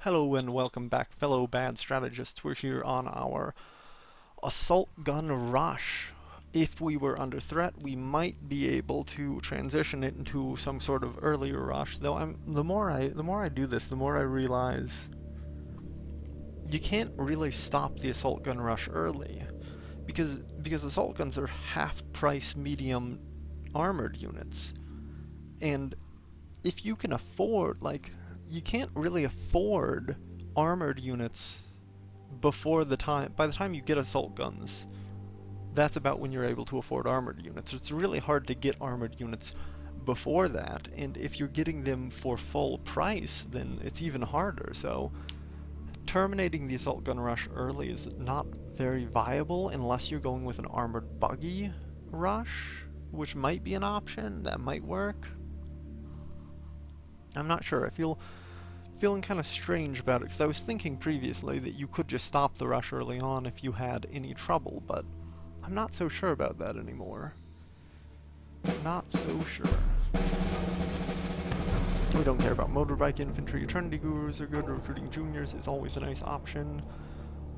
Hello and welcome back, fellow bad strategists. We're here on our assault gun rush. If we were under threat, we might be able to transition it into some sort of earlier rush. Though the more I do this, the more I realize you can't really stop the assault gun rush early, because assault guns are half price medium armored units, and if you can afford, like, you can't really afford armored units by the time you get assault guns. That's about when you're able to afford armored units. It's really hard to get armored units before that, and if you're getting them for full price, then it's even harder. So terminating the assault gun rush early is not very viable unless you're going with an armored buggy rush, which might be an option. That might work. I'm not sure. Feeling kind of strange about it, because I was thinking previously that you could just stop the rush early on if you had any trouble, but I'm not so sure about that anymore. Not so sure. We don't care about motorbike infantry. Eternity Gurus are good. Recruiting juniors is always a nice option.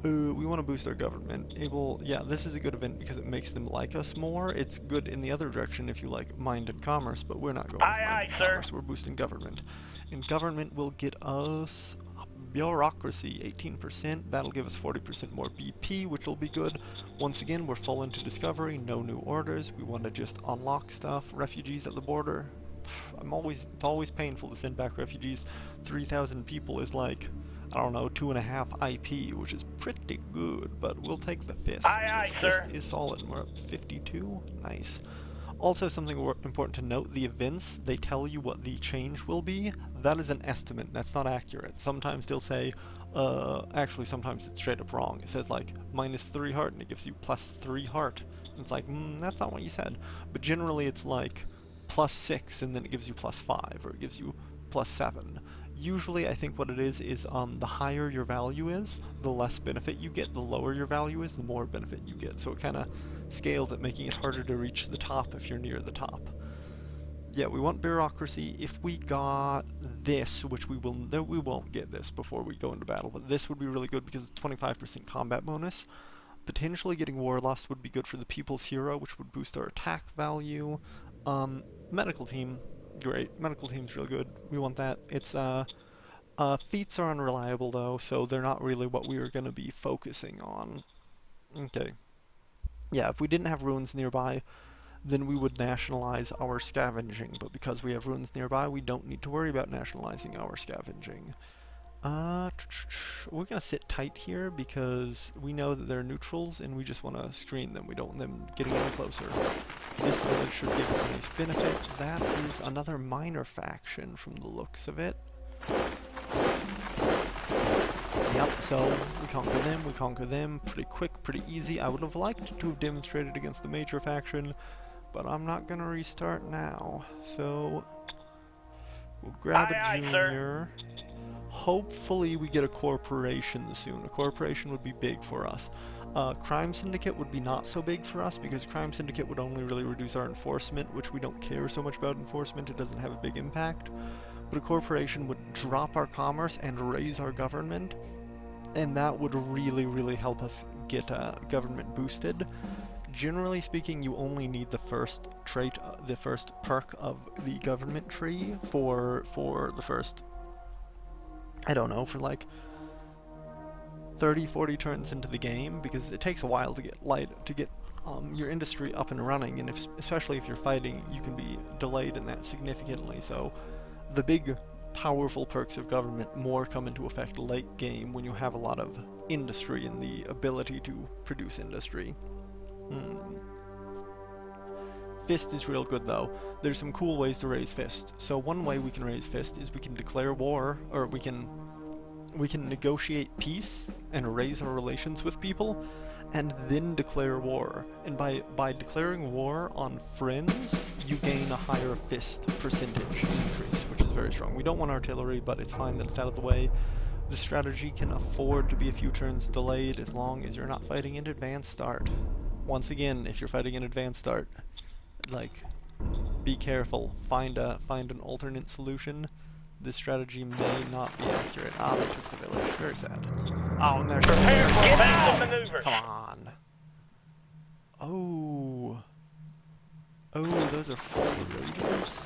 We want to boost our government. Yeah, this is a good event because it makes them like us more. It's good in the other direction if you like mind and commerce, but we're not going with mind and commerce. We're boosting government. And government will get us bureaucracy, 18%. That'll give us 40% more BP, which will be good. Once again, we're full into discovery, no new orders. We want to just unlock stuff. Refugees at the border. It's always painful to send back refugees. 3,000 people is like, I don't know, 2.5 IP, which is pretty good, but we'll take the Fist. Fist is solid, and we're up 52. Nice. Also, something important to note, the events, they tell you what the change will be. That is an estimate. That's not accurate. Sometimes they'll say, actually sometimes it's straight up wrong. It says like -3 heart, and it gives you +3 heart. And it's like, that's not what you said. But generally it's like +6, and then it gives you +5, or it gives you +7. Usually, I think what it is the higher your value is, the less benefit you get. The lower your value is, the more benefit you get. So it kind of scales it, making it harder to reach the top if you're near the top. Yeah, we want bureaucracy. If we got this, which we won't get this before we go into battle, but this would be really good because it's 25% combat bonus. Potentially getting Warlust would be good for the People's Hero, which would boost our attack value. Medical team. Great. Medical team's real good. We want that. It's, feats are unreliable though, so they're not really what we were going to be focusing on. Okay. Yeah, if we didn't have ruins nearby, then we would nationalize our scavenging, but because we have ruins nearby, we don't need to worry about nationalizing our scavenging. We're gonna sit tight here because we know that they're neutrals and we just want to screen them. We don't want them getting any closer. This village should give us a nice benefit. That is another minor faction from the looks of it. Yep, so we conquer them pretty quick, pretty easy. I would have liked to have demonstrated against the major faction, but I'm not gonna restart now. So we'll grab a junior. Hopefully we get a corporation soon. A corporation would be big for us. Crime Syndicate would be not so big for us because Crime Syndicate would only really reduce our enforcement, which we don't care so much about enforcement. It doesn't have a big impact. But a corporation would drop our commerce and raise our government, and that would really, really help us get government boosted. Generally speaking, you only need the first trait, the first perk of the government tree for the first, I don't know, for like 30-40 turns into the game, because it takes a while to get your industry up and running, and especially if you're fighting, you can be delayed in that significantly. So the big powerful perks of government more come into effect late game when you have a lot of industry and the ability to produce industry. Fist is real good though. There's some cool ways to raise Fist. So one way we can raise Fist is we can declare war, or we can negotiate peace and raise our relations with people, and then declare war. And by declaring war on friends, you gain a higher Fist percentage increase, which is very strong. We don't want artillery, but it's fine that it's out of the way. The strategy can afford to be a few turns delayed as long as you're not fighting in advanced start. Once again, if you're fighting in advanced start, like, be careful. Find an alternate solution. this strategy may not be accurate. Ah, they took the village. Very sad. Oh, and there's... Prepare for offensive maneuvers. Come on. Oh. Oh, those are full raiders?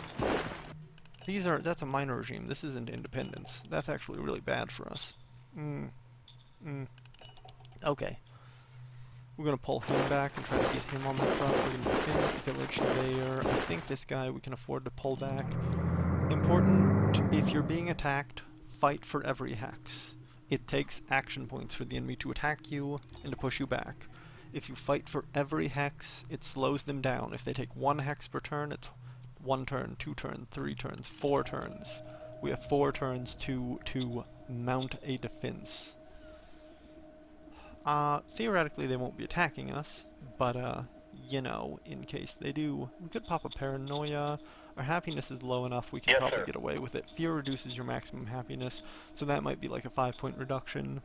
That's a minor regime. This isn't independence. That's actually really bad for us. Okay. We're gonna pull him back and try to get him on the front. We're gonna defend that village there. I think this guy we can afford to pull back. Important, if you're being attacked, fight for every hex. It takes action points for the enemy to attack you and to push you back. If you fight for every hex, it slows them down. If they take 1 hex per turn, it's 1 turn, 2 turns, 3 turns, 4 turns. We have 4 turns to mount a defense. Theoretically they won't be attacking us, but you know, in case they do, we could pop a paranoia. Our happiness is low enough we can probably get away with it. Fear reduces your maximum happiness, so that might be like a 5-point reduction,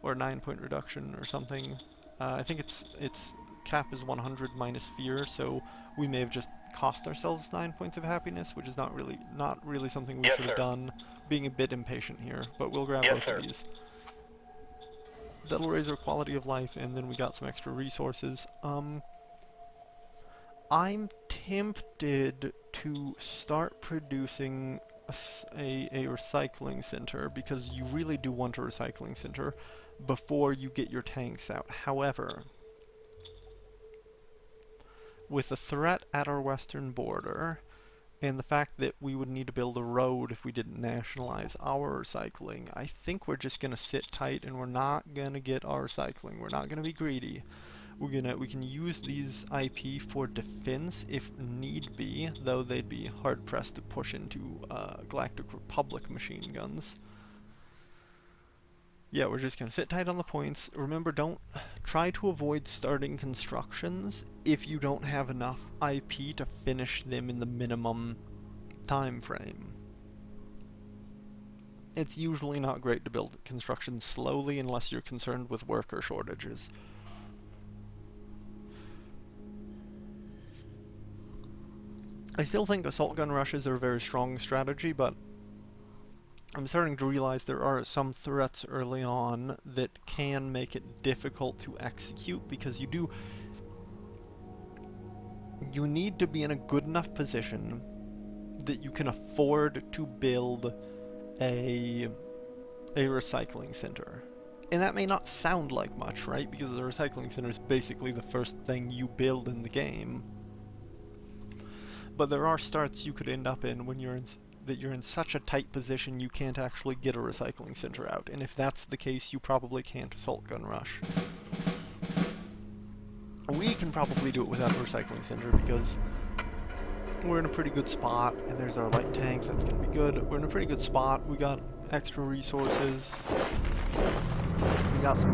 or a 9-point reduction or something. I think its cap is 100 minus fear, so we may have just cost ourselves 9 points of happiness, which is not really something we should have done. Being a bit impatient here, but we'll grab both of these. That'll raise our quality of life, and then we got some extra resources. I'm tempted to start producing a recycling center, because you really do want a recycling center before you get your tanks out. However, with the threat at our western border, and the fact that we would need to build a road if we didn't nationalize our recycling, I think we're just gonna sit tight and we're not gonna get our recycling. We're not gonna be greedy. We can use these IP for defense if need be, though they'd be hard pressed to push into Galactic Republic machine guns. Yeah, we're just gonna sit tight on the points. Remember, don't try to avoid starting constructions if you don't have enough IP to finish them in the minimum time frame. It's usually not great to build constructions slowly unless you're concerned with worker shortages. I still think assault gun rushes are a very strong strategy, but I'm starting to realize there are some threats early on that can make it difficult to execute, because you need to be in a good enough position that you can afford to build a recycling center. And that may not sound like much, right? Because the recycling center is basically the first thing you build in the game. But there are starts you could end up in when you're in such a tight position you can't actually get a recycling center out, and if that's the case, you probably can't assault gun rush. We can probably do it without a recycling center because we're in a pretty good spot, and there's our light tanks. That's gonna be good. We're in a pretty good spot. We got extra resources. We got some.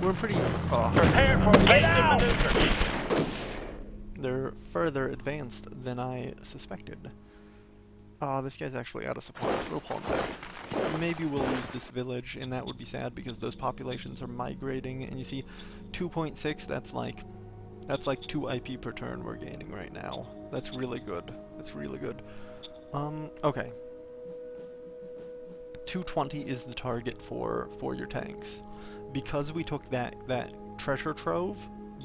We're pretty. Prepare for offensive maneuvers. They're further advanced than I suspected. This guy's actually out of supplies. We'll pull him back. Maybe we'll lose this village, and that would be sad because those populations are migrating. And you see, 2.6. That's like 2 IP per turn we're gaining right now. That's really good. That's really good. Okay. 220 is the target for your tanks. Because we took that treasure trove,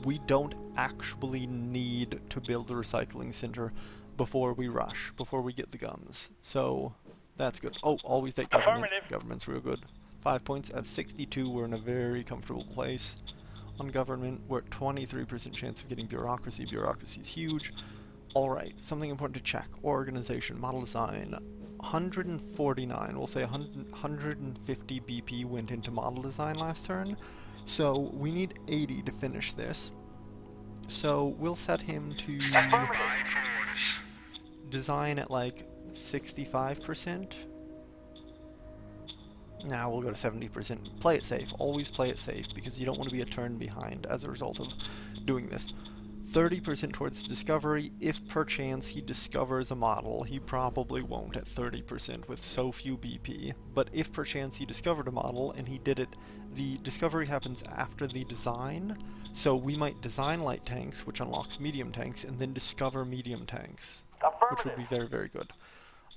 we don't actually need to build a recycling center before we rush, before we get the guns. So that's good. Oh, always take government. Government's real good. 5 points at 62. We're in a very comfortable place. On government, we're at 23% chance of getting bureaucracy. Bureaucracy is huge. Alright, something important to check. Organization, model design. 149, we'll say 150 BP went into model design last turn. So we need 80 to finish this. So we'll set him to design at like 65%. Now we'll go to 70%. Play it safe. Always play it safe, because you don't want to be a turn behind as a result of doing this. 30% towards discovery. If perchance he discovers a model, he probably won't at 30% with so few BP. But if perchance he discovered a model and he did it, the discovery happens after the design. So we might design light tanks, which unlocks medium tanks, and then discover medium tanks, which would be very, very good.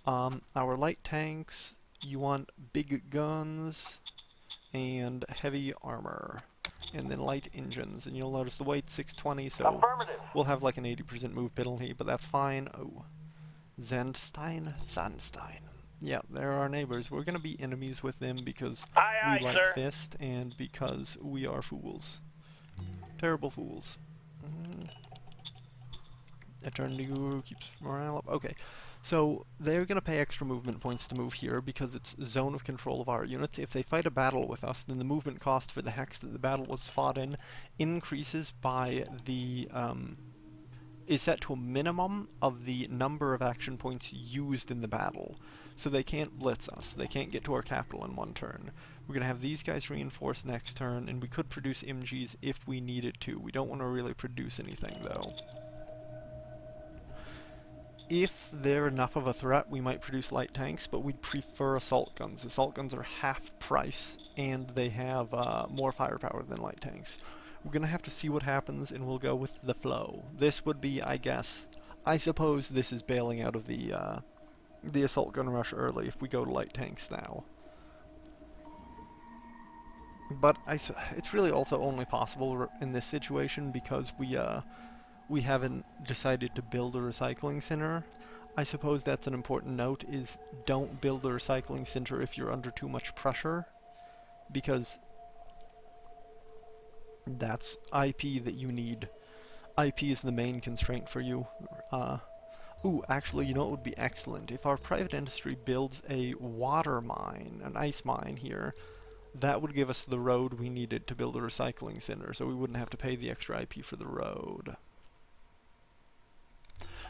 Our light tanks, you want big guns and heavy armor, and then light engines, and you'll notice the weight's 620, so we'll have like an 80% move penalty, but that's fine. Oh, Zandstein? Sandstein. Yeah, they're our neighbors. We're gonna be enemies with them because Aye, we like sir. Fist, and because we are fools. Terrible fools. Eternity Guru keeps morale up. Okay, so they're going to pay extra movement points to move here because it's zone of control of our units. If they fight a battle with us, then the movement cost for the hex that the battle was fought in increases by the is set to a minimum of the number of action points used in the battle. So they can't blitz us. They can't get to our capital in one turn. We're going to have these guys reinforced next turn, and we could produce MGs if we needed to. We don't want to really produce anything, though. If they're enough of a threat, we might produce light tanks, but we'd prefer assault guns. Assault guns are half price, and they have more firepower than light tanks. We're going to have to see what happens, and we'll go with the flow. This would be, I guess, I suppose this is bailing out of the assault gun rush early if we go to light tanks now. But it's really also only possible in this situation because we haven't decided to build a recycling center. I suppose that's an important note, is don't build a recycling center if you're under too much pressure, because that's IP that you need. IP is the main constraint for you. Ooh, actually, you know what would be excellent? If our private industry builds a water mine, an ice mine here, that would give us the road we needed to build a recycling center, so we wouldn't have to pay the extra IP for the road.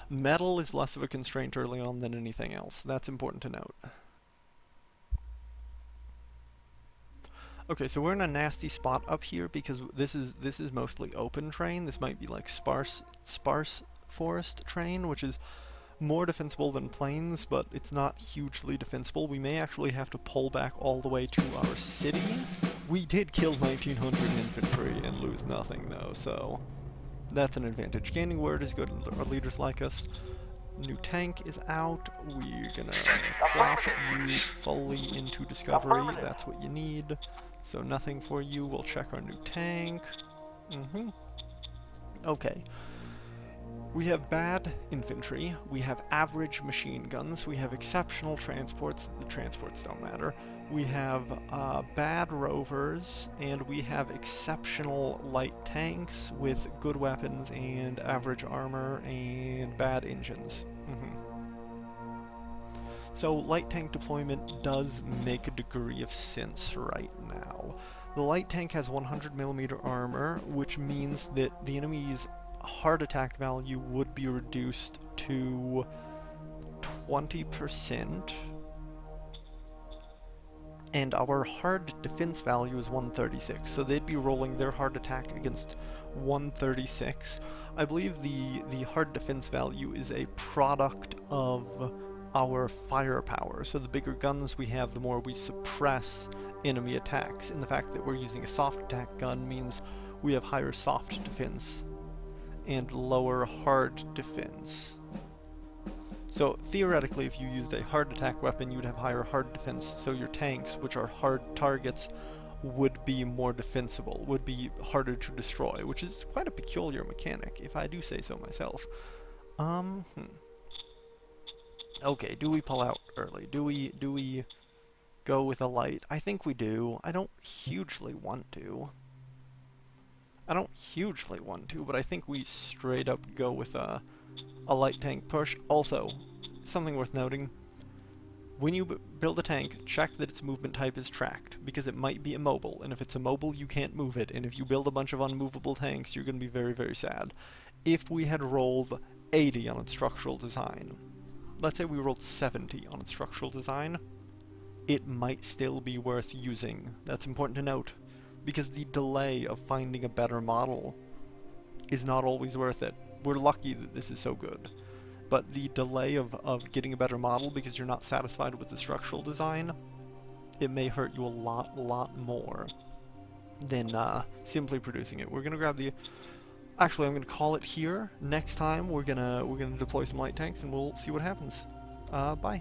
Metal is less of a constraint early on than anything else. That's important to note. Okay, so we're in a nasty spot up here because this is mostly open terrain. This might be like sparse forest terrain, which is more defensible than plains, but it's not hugely defensible. We may actually have to pull back all the way to our city. We did kill 1900 infantry and lose nothing though, so that's an advantage. Gaining word is good, our leaders like us. New tank is out. We're gonna flop you fully into discovery. That's what you need. So nothing for you. We'll check our new tank. Okay. We have bad infantry, we have average machine guns, we have exceptional transports, the transports don't matter, we have bad rovers, and we have exceptional light tanks with good weapons and average armor and bad engines. So light tank deployment does make a degree of sense right now. The light tank has 100mm armor, which means that the enemy's heart attack value would be reduced to 20%, and our hard defense value is 136, so they'd be rolling their hard attack against 136. I believe the hard defense value is a product of our firepower, so the bigger guns we have, the more we suppress enemy attacks, and the fact that we're using a soft attack gun means we have higher soft defense and lower hard defense. So theoretically, if you used a hard attack weapon, you'd have higher hard defense, so your tanks, which are hard targets, would be more defensible, would be harder to destroy, which is quite a peculiar mechanic, if I do say so myself. Okay, do we pull out early? Do we go with a light? I think we do. I don't hugely want to, but I think we straight up go with a light tank push. Also, something worth noting, when you build a tank, check that its movement type is tracked, because it might be immobile, and if it's immobile, you can't move it, and if you build a bunch of unmovable tanks, you're going to be very, very sad. If we had rolled 80 on its structural design, let's say we rolled 70 on its structural design, it might still be worth using. That's important to note, because the delay of finding a better model is not always worth it. We're lucky that this is so good, but the delay of getting a better model because you're not satisfied with the structural design, it may hurt you a lot more than simply producing it. We're gonna grab the... Actually, I'm gonna call it here. Next time, we're gonna deploy some light tanks, and we'll see what happens. Bye.